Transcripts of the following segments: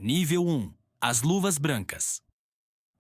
Nível 1. As luvas brancas.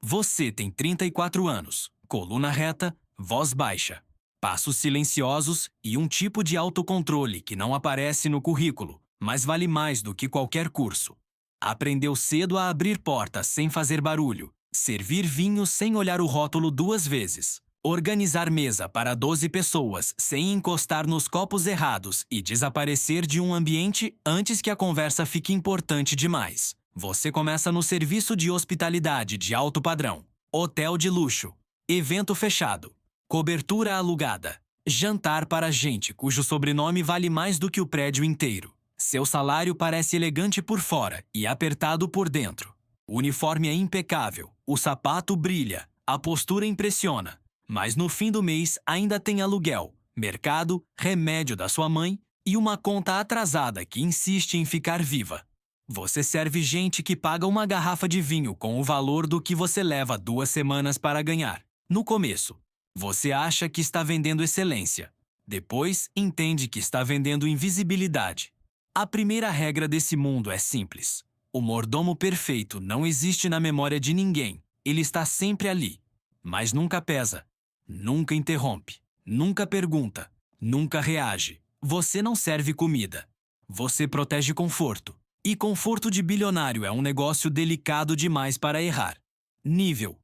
Você tem 34 anos, coluna reta, voz baixa, passos silenciosos e um tipo de autocontrole que não aparece no currículo, mas vale mais do que qualquer curso. Aprendeu cedo a abrir portas sem fazer barulho, servir vinho sem olhar o rótulo 2 vezes, organizar mesa para 12 pessoas sem encostar nos copos errados e desaparecer de um ambiente antes que a conversa fique importante demais. Você começa no serviço de hospitalidade de alto padrão, hotel de luxo, evento fechado, cobertura alugada, jantar para gente cujo sobrenome vale mais do que o prédio inteiro. Seu salário parece elegante por fora e apertado por dentro. O uniforme é impecável, o sapato brilha, a postura impressiona. Mas no fim do mês ainda tem aluguel, mercado, remédio da sua mãe e uma conta atrasada que insiste em ficar viva. Você serve gente que paga uma garrafa de vinho com o valor do que você leva 2 semanas para ganhar. No começo, você acha que está vendendo excelência. Depois, entende que está vendendo invisibilidade. A primeira regra desse mundo é simples. O mordomo perfeito não existe na memória de ninguém. Ele está sempre ali. Mas nunca pesa, nunca interrompe, nunca pergunta, nunca reage. Você não serve comida. Você protege conforto. E conforto de bilionário é um negócio delicado demais para errar. Nível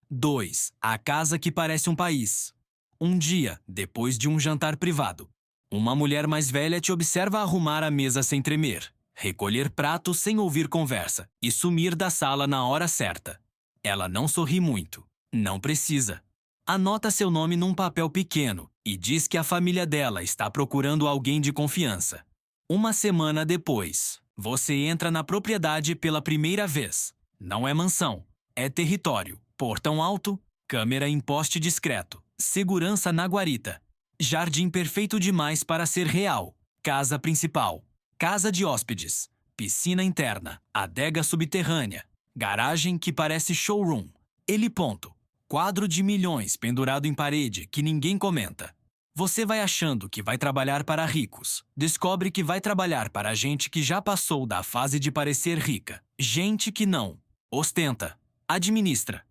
2. A casa que parece um país. Um dia, depois de um jantar privado, uma mulher mais velha te observa arrumar a mesa sem tremer, recolher pratos sem ouvir conversa e sumir da sala na hora certa. Ela não sorri muito. Não precisa. Anota seu nome num papel pequeno e diz que a família dela está procurando alguém de confiança. Uma semana depois, você entra na propriedade pela primeira vez. Não é mansão, é território. Portão alto, câmera em poste discreto, segurança na guarita. Jardim perfeito demais para ser real. Casa principal, casa de hóspedes, piscina interna, adega subterrânea, garagem que parece showroom. Heliponto, quadro de milhões pendurado em parede que ninguém comenta. Você vai achando que vai trabalhar para ricos. Descobre que vai trabalhar para gente que já passou da fase de parecer rica. Gente que não ostenta, administra.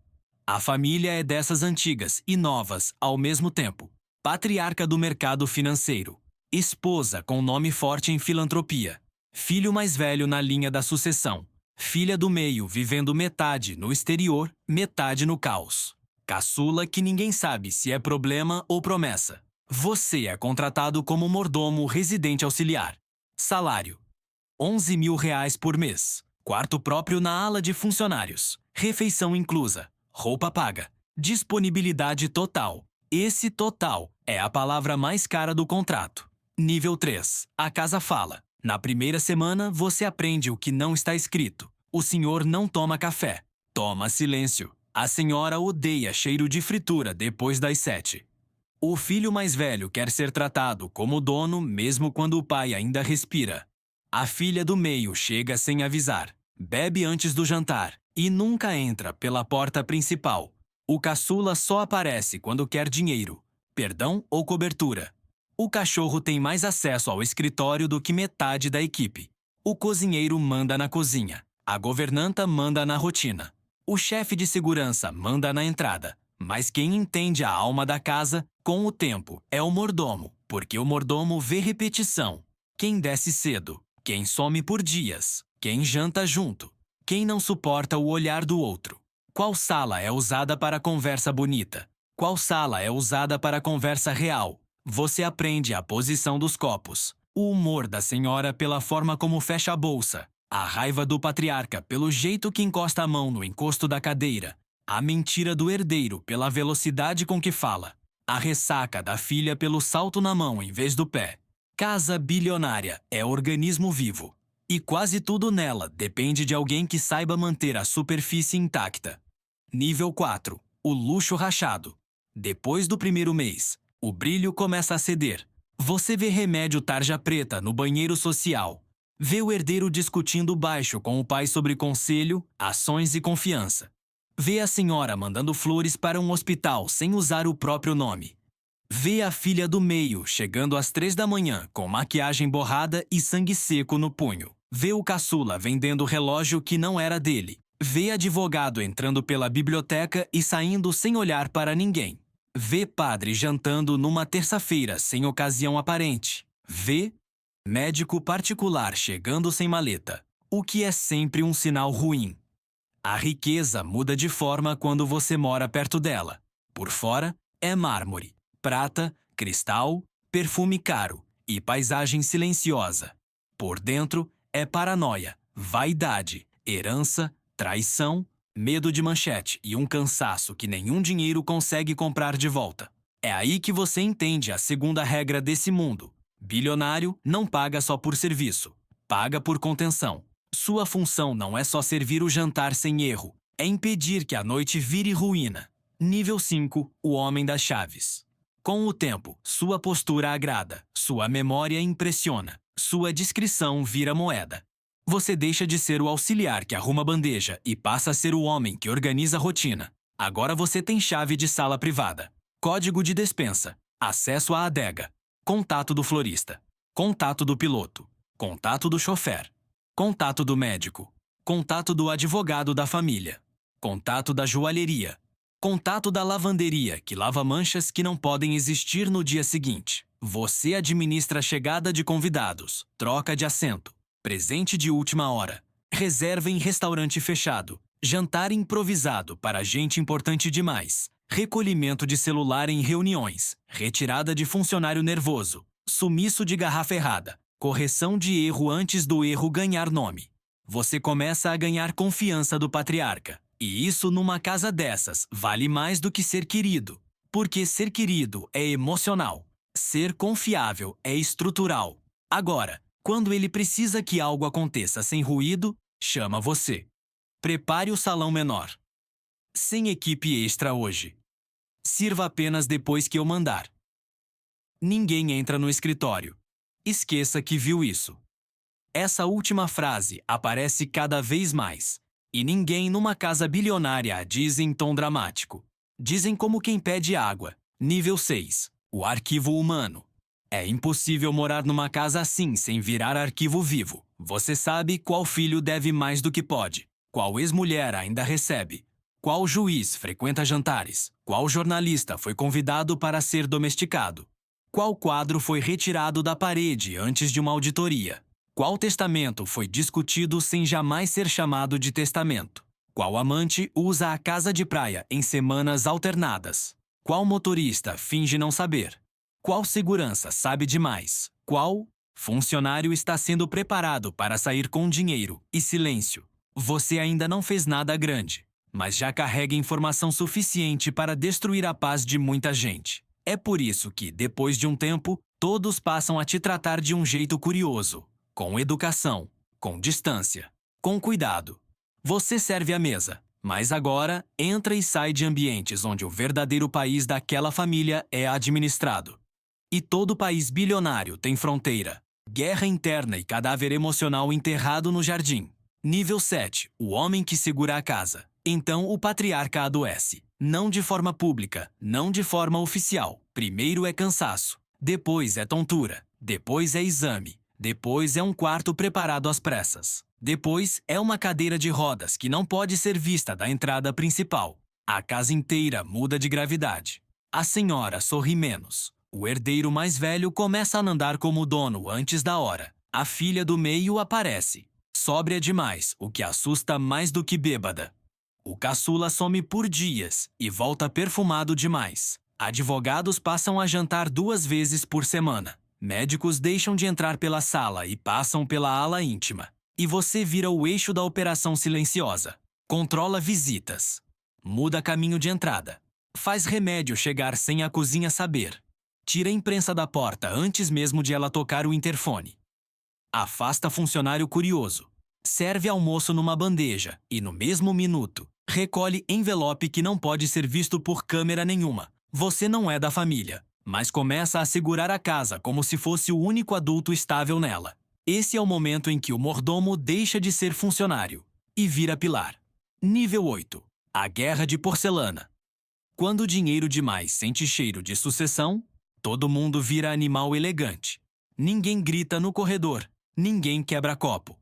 A família é dessas antigas e novas ao mesmo tempo. Patriarca do mercado financeiro. Esposa com nome forte em filantropia. Filho mais velho na linha da sucessão. Filha do meio vivendo metade no exterior, metade no caos. Caçula que ninguém sabe se é problema ou promessa. Você é contratado como mordomo residente auxiliar. Salário: R$ 11.000 por mês. Quarto próprio na ala de funcionários. Refeição inclusa. Roupa paga. Disponibilidade total. Esse total é a palavra mais cara do contrato. Nível 3. A casa fala. Na primeira semana, você aprende o que não está escrito. O senhor não toma café. Toma silêncio. A senhora odeia cheiro de fritura depois das 7. O filho mais velho quer ser tratado como dono mesmo quando o pai ainda respira. A filha do meio chega sem avisar, bebe antes do jantar e nunca entra pela porta principal. O caçula só aparece quando quer dinheiro, perdão ou cobertura. O cachorro tem mais acesso ao escritório do que metade da equipe. O cozinheiro manda na cozinha. A governanta manda na rotina. O chefe de segurança manda na entrada. Mas quem entende a alma da casa, com o tempo, é o mordomo, porque o mordomo vê repetição. Quem desce cedo, quem some por dias, quem janta junto, quem não suporta o olhar do outro. Qual sala é usada para conversa bonita? Qual sala é usada para conversa real? Você aprende a posição dos copos, o humor da senhora pela forma como fecha a bolsa, a raiva do patriarca pelo jeito que encosta a mão no encosto da cadeira, a mentira do herdeiro pela velocidade com que fala, a ressaca da filha pelo salto na mão em vez do pé. Casa bilionária é organismo vivo. E quase tudo nela depende de alguém que saiba manter a superfície intacta. Nível 4. O luxo rachado. Depois do primeiro mês, o brilho começa a ceder. Você vê remédio tarja preta no banheiro social. Vê o herdeiro discutindo baixo com o pai sobre conselho, ações e confiança. Vê a senhora mandando flores para um hospital sem usar o próprio nome. Vê a filha do meio chegando às 3 da manhã com maquiagem borrada e sangue seco no punho. Vê o caçula vendendo relógio que não era dele. Vê advogado entrando pela biblioteca e saindo sem olhar para ninguém. Vê padre jantando numa terça-feira sem ocasião aparente. Vê médico particular chegando sem maleta, o que é sempre um sinal ruim. A riqueza muda de forma quando você mora perto dela. Por fora, é mármore, prata, cristal, perfume caro e paisagem silenciosa. Por dentro, é paranoia, vaidade, herança, traição, medo de manchete e um cansaço que nenhum dinheiro consegue comprar de volta. É aí que você entende a segunda regra desse mundo. Bilionário não paga só por serviço, paga por contenção. Sua função não é só servir o jantar sem erro, é impedir que a noite vire ruína. Nível 5, o homem das chaves. Com o tempo, sua postura agrada, sua memória impressiona, sua discrição vira moeda. Você deixa de ser o auxiliar que arruma a bandeja e passa a ser o homem que organiza a rotina. Agora você tem chave de sala privada, código de despensa, acesso à adega, contato do florista, contato do piloto, contato do chofer, contato do médico, contato do advogado da família, contato da joalheria, contato da lavanderia que lava manchas que não podem existir no dia seguinte. Você administra a chegada de convidados, troca de assento, presente de última hora, reserva em restaurante fechado, jantar improvisado para gente importante demais, recolhimento de celular em reuniões, retirada de funcionário nervoso, sumiço de garrafa errada, correção de erro antes do erro ganhar nome. Você começa a ganhar confiança do patriarca. E isso numa casa dessas vale mais do que ser querido. Porque ser querido é emocional. Ser confiável é estrutural. Agora, quando ele precisa que algo aconteça sem ruído, chama você. Prepare o salão menor. Sem equipe extra hoje. Sirva apenas depois que eu mandar. Ninguém entra no escritório. Esqueça que viu isso. Essa última frase aparece cada vez mais. E ninguém numa casa bilionária a diz em tom dramático. Dizem como quem pede água. Nível 6. O arquivo humano. É impossível morar numa casa assim sem virar arquivo vivo. Você sabe qual filho deve mais do que pode. Qual ex-mulher ainda recebe. Qual juiz frequenta jantares. Qual jornalista foi convidado para ser domesticado. Qual quadro foi retirado da parede antes de uma auditoria. Qual testamento foi discutido sem jamais ser chamado de testamento? Qual amante usa a casa de praia em semanas alternadas? Qual motorista finge não saber? Qual segurança sabe demais? Qual funcionário está sendo preparado para sair com dinheiro e silêncio? Você ainda não fez nada grande, mas já carrega informação suficiente para destruir a paz de muita gente. É por isso que, depois de um tempo, todos passam a te tratar de um jeito curioso. Com educação, com distância, com cuidado. Você serve a mesa, mas agora entra e sai de ambientes onde o verdadeiro país daquela família é administrado. E todo país bilionário tem fronteira, guerra interna e cadáver emocional enterrado no jardim. Nível 7. O homem que segura a casa. Então o patriarca adoece. Não de forma pública, não de forma oficial. Primeiro é cansaço, depois é tontura, depois é exame. Depois é um quarto preparado às pressas. Depois é uma cadeira de rodas que não pode ser vista da entrada principal. A casa inteira muda de gravidade. A senhora sorri menos. O herdeiro mais velho começa a andar como dono antes da hora. A filha do meio aparece. Sóbria demais, o que assusta mais do que bêbada. O caçula some por dias e volta perfumado demais. Advogados passam a jantar 2 vezes por semana. Médicos deixam de entrar pela sala e passam pela ala íntima. E você vira o eixo da operação silenciosa. Controla visitas. Muda caminho de entrada. Faz remédio chegar sem a cozinha saber. Tira a imprensa da porta antes mesmo de ela tocar o interfone. Afasta funcionário curioso. Serve almoço numa bandeja e, no mesmo minuto, recolhe envelope que não pode ser visto por câmera nenhuma. Você não é da família, mas começa a segurar a casa como se fosse o único adulto estável nela. Esse é o momento em que o mordomo deixa de ser funcionário e vira pilar. Nível 8. A guerra de porcelana. Quando o dinheiro demais sente cheiro de sucessão, todo mundo vira animal elegante. Ninguém grita no corredor, ninguém quebra copo.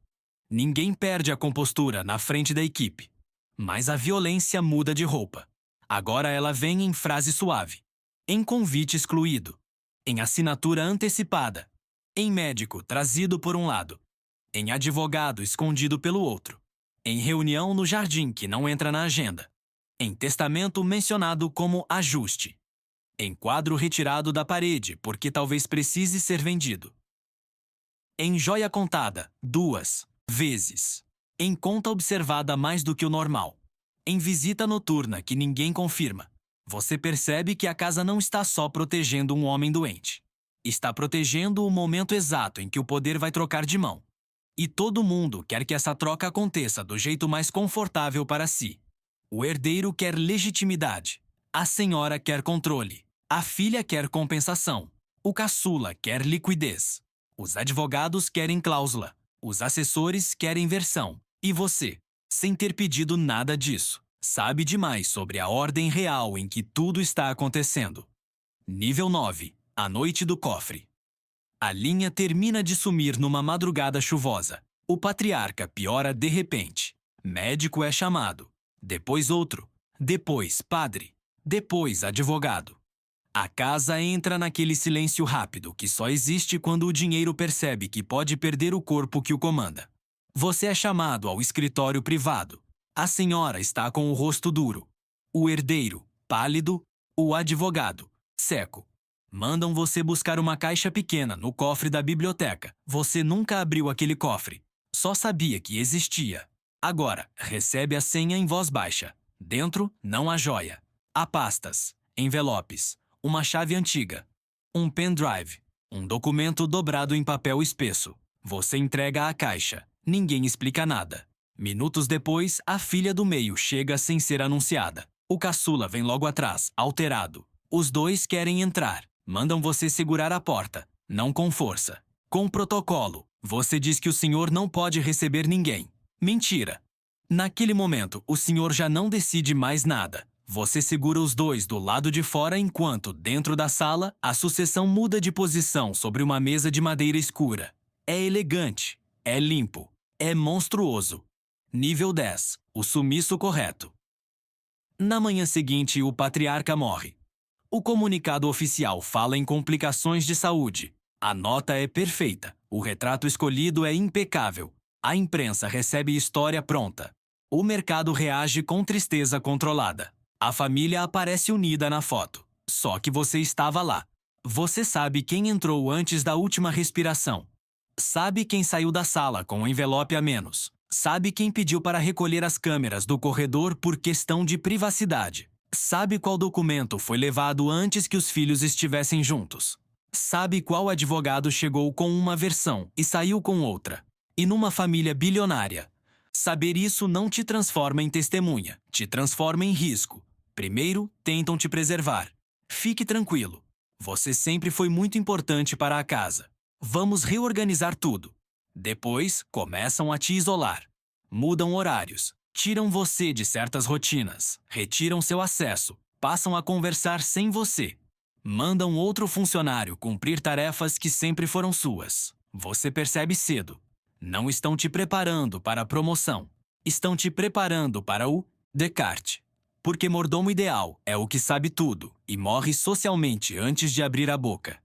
Ninguém perde a compostura na frente da equipe. Mas a violência muda de roupa. Agora ela vem em frase suave, em convite excluído, em assinatura antecipada, em médico trazido por um lado, em advogado escondido pelo outro, em reunião no jardim que não entra na agenda, em testamento mencionado como ajuste, em quadro retirado da parede porque talvez precise ser vendido, em joia contada 2 vezes, em conta observada mais do que o normal, em visita noturna que ninguém confirma. Você percebe que a casa não está só protegendo um homem doente. Está protegendo o momento exato em que o poder vai trocar de mão. E todo mundo quer que essa troca aconteça do jeito mais confortável para si. O herdeiro quer legitimidade. A senhora quer controle. A filha quer compensação. O caçula quer liquidez. Os advogados querem cláusula. Os assessores querem versão. E você, sem ter pedido nada disso, sabe demais sobre a ordem real em que tudo está acontecendo. Nível 9. A noite do cofre. A linha termina de sumir numa madrugada chuvosa. O patriarca piora de repente. Médico é chamado. Depois outro. Depois padre. Depois advogado. A casa entra naquele silêncio rápido que só existe quando o dinheiro percebe que pode perder o corpo que o comanda. Você é chamado ao escritório privado. A senhora está com o rosto duro. O herdeiro, pálido. O advogado, seco. Mandam você buscar uma caixa pequena no cofre da biblioteca. Você nunca abriu aquele cofre. Só sabia que existia. Agora, recebe a senha em voz baixa. Dentro, não há joia. Há pastas, envelopes, uma chave antiga, um pendrive, um documento dobrado em papel espesso. Você entrega a caixa. Ninguém explica nada. Minutos depois, a filha do meio chega sem ser anunciada. O caçula vem logo atrás, alterado. Os dois querem entrar. Mandam você segurar a porta. Não com força. Com protocolo. Você diz que o senhor não pode receber ninguém. Mentira. Naquele momento, o senhor já não decide mais nada. Você segura os dois do lado de fora enquanto, dentro da sala, a sucessão muda de posição sobre uma mesa de madeira escura. É elegante. É limpo. É monstruoso. Nível 10. O sumiço correto. Na manhã seguinte, o patriarca morre. O comunicado oficial fala em complicações de saúde. A nota é perfeita. O retrato escolhido é impecável. A imprensa recebe história pronta. O mercado reage com tristeza controlada. A família aparece unida na foto. Só que você estava lá. Você sabe quem entrou antes da última respiração. Sabe quem saiu da sala com um envelope a menos. Sabe quem pediu para recolher as câmeras do corredor por questão de privacidade. Sabe qual documento foi levado antes que os filhos estivessem juntos. Sabe qual advogado chegou com uma versão e saiu com outra. E numa família bilionária. Saber isso não te transforma em testemunha, te transforma em risco. Primeiro, tentam te preservar. Fique tranquilo. Você sempre foi muito importante para a casa. Vamos reorganizar tudo. Depois, começam a te isolar. Mudam horários. Tiram você de certas rotinas. Retiram seu acesso. Passam a conversar sem você. Mandam outro funcionário cumprir tarefas que sempre foram suas. Você percebe cedo. Não estão te preparando para a promoção. Estão te preparando para o Descartes. Porque mordomo ideal é o que sabe tudo e morre socialmente antes de abrir a boca.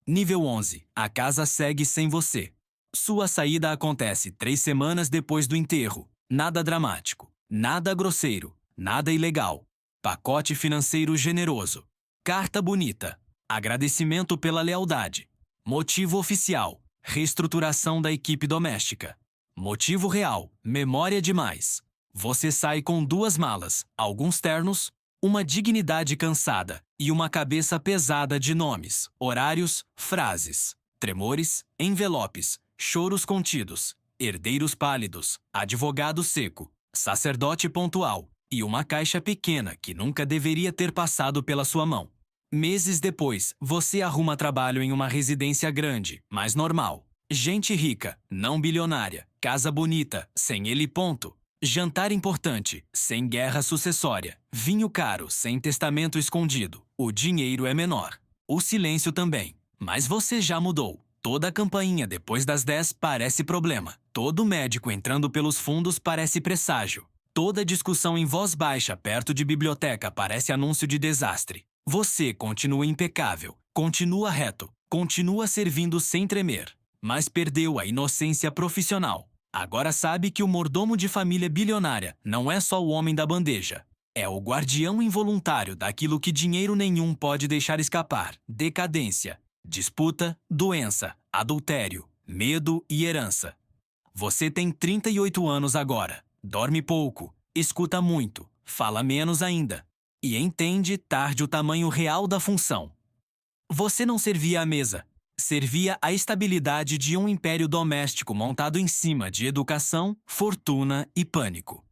Nível 11. A casa segue sem você. Sua saída acontece 3 semanas depois do enterro. Nada dramático. Nada grosseiro. Nada ilegal. Pacote financeiro generoso. Carta bonita. Agradecimento pela lealdade. Motivo oficial. Reestruturação da equipe doméstica. Motivo real. Memória demais. Você sai com 2 malas, alguns ternos, uma dignidade cansada e uma cabeça pesada de nomes, horários, frases, tremores, envelopes, choros contidos, herdeiros pálidos, advogado seco, sacerdote pontual e uma caixa pequena que nunca deveria ter passado pela sua mão. Meses depois, você arruma trabalho em uma residência grande, mas normal. Gente rica, não bilionária, casa bonita, sem ele ponto. Jantar importante, sem guerra sucessória. Vinho caro, sem testamento escondido. O dinheiro é menor. O silêncio também. Mas você já mudou. Toda campainha depois das 10 parece problema. Todo médico entrando pelos fundos parece presságio. Toda discussão em voz baixa perto de biblioteca parece anúncio de desastre. Você continua impecável, continua reto, continua servindo sem tremer, mas perdeu a inocência profissional. Agora sabe que o mordomo de família bilionária não é só o homem da bandeja. É o guardião involuntário daquilo que dinheiro nenhum pode deixar escapar: decadência, disputa, doença, adultério, medo e herança. Você tem 38 anos agora, dorme pouco, escuta muito, fala menos ainda, e entende tarde o tamanho real da função. Você não servia à mesa, servia à estabilidade de um império doméstico montado em cima de educação, fortuna e pânico.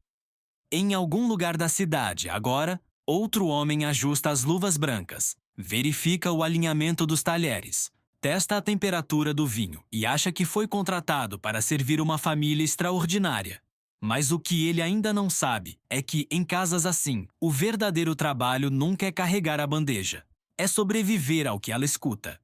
Em algum lugar da cidade, agora, outro homem ajusta as luvas brancas, verifica o alinhamento dos talheres, testa a temperatura do vinho e acha que foi contratado para servir uma família extraordinária. Mas o que ele ainda não sabe é que, em casas assim, o verdadeiro trabalho nunca é carregar a bandeja. É sobreviver ao que ela escuta.